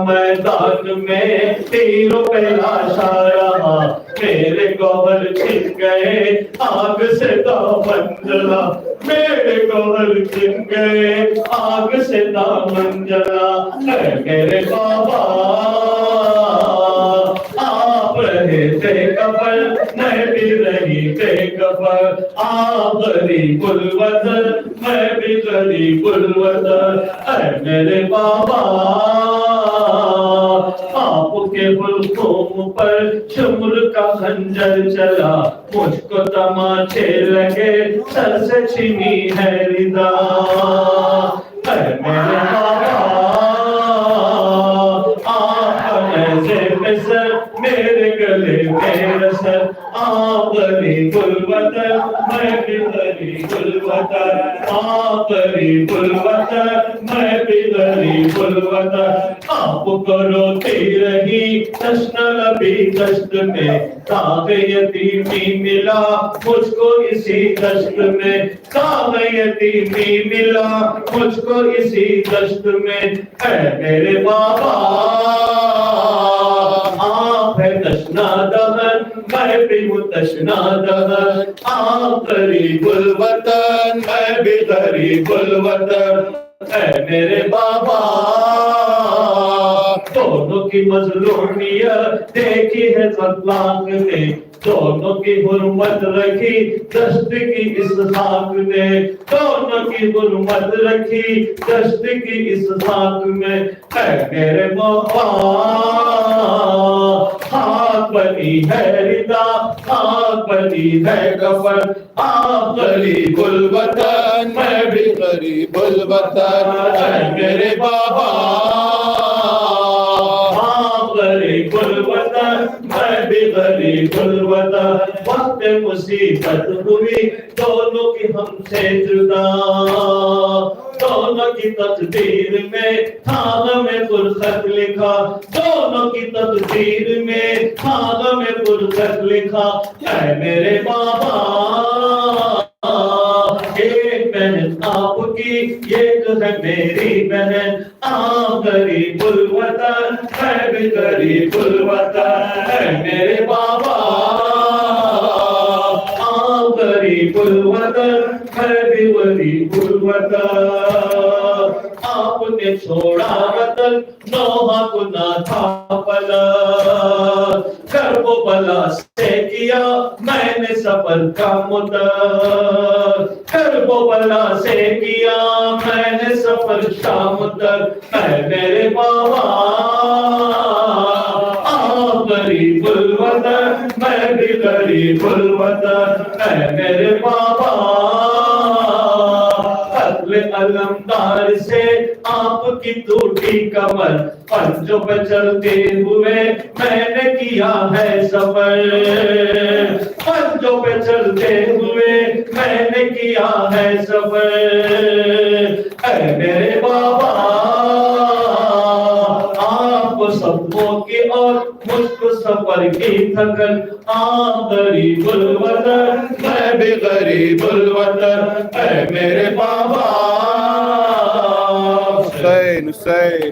मैदान में तीरों पे लाशा रहा, मेरे गौहर छिन गए आग से दामन जला, मेरे गौहर छिन गए आग से दामन जला। मेरे बाबा आप रहे थे कबर, मैं भी रही थे कबर, आप गरीबुल वतन मैं भी गरीबुल वतन। मेरे बाबा आपके हुल्कों पर शुम्र का खंजर चला, मुझको तमाचे लगे सर से छिनी है रिदा। मेरे बाबा आप ऐसे मिसर मेरे गले में सर, आप गरीबुल वतन मैं भी गरीबुल वतन, आप गरीबुल वतन मैं भी गरीबुल वतन। आपको रोती रही तश्न लबी दश्त में, दाग यतीमी मिला मुझको इसी दश्त में, दाग यतीमी मिला मुझको इसी दश्त में। मेरे बाबा आप है तश्ना दहन मैं भी हूँ तश्ना दहन, आप गरीबुल वतन मैं भी गरीबुल वतन। मेरे बाबा दोनों की मजलूमियत देखी है सतलाक ने, दोनों की हुर्मत रखी दश्त की इस खाक ने, दोनों की हुर्मत रखी दश्त की इस खाक में। मेरे बाबा खाक बनी है रिदा, खाक बनी है कफन, आप गरीबुल वतन मैं भी गरीबुल वतन। मेरे बाबा आप गरीबुल वतन मैं भी गरीबुल वतन। वक्त मुसीबत हुई दोनों की हमसे जुदा, दोनों की तकदीर में था हमें फुर्सत लिखा, दोनों की तकदीर में था हमें फुर्सत लिखा। मेरे बाबा एक बहन आपकी एक है मेरी बहन, आप गरीबुल वतन मैं भी गरीबुल वतन। मेरे बाबा आप गरीबुल वतन मैं भी गरीबुल वतन। आपने छोड़ा वतन नोहा को ना था पला, कर्बो बला से किया मैंने सफर का मुद्दत, कर्बो बला से किया मैंने सफर का मुद्दत। मेरे बाबा आप गरीबुल वतन मैं भी गरीबुल वतन। मेरे बाबा अलमदार से आपकी टूटी कमर, पंजों पे चलते हुए मैंने किया है सफर, पंजों पे चलते हुए मैंने किया है सफर। मेरे बाबा आपको सबों की और मुझको सफर की थकन, आप गरीबुल वतन मैं भी गरीबुल वतन। اے میرے بابا حسین حسین